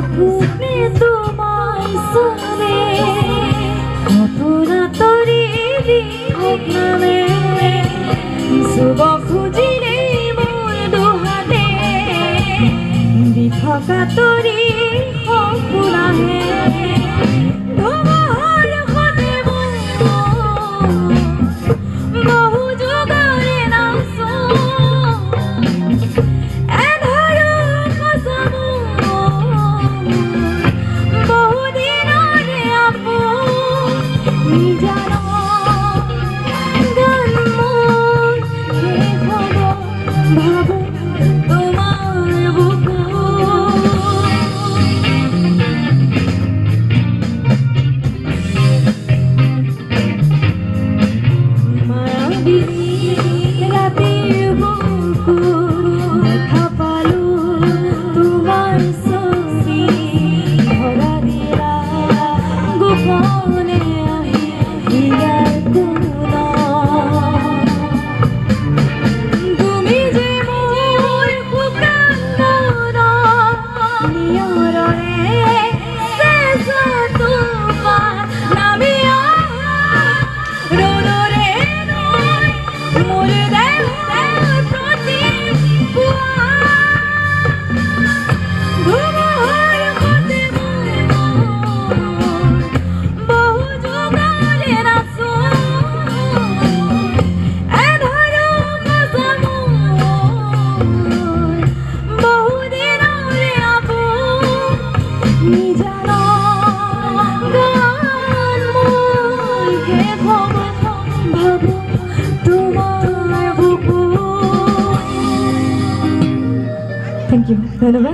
থাকুনে তোমায় সনে কত ৰাতৰে দিহক নামে শুভ খুঁজিলে মোৰ দুহাতে দিথকা তৰি সপোনাহে ধুমুহাৰ সতে বহু যুগৰে নাচো Thank you.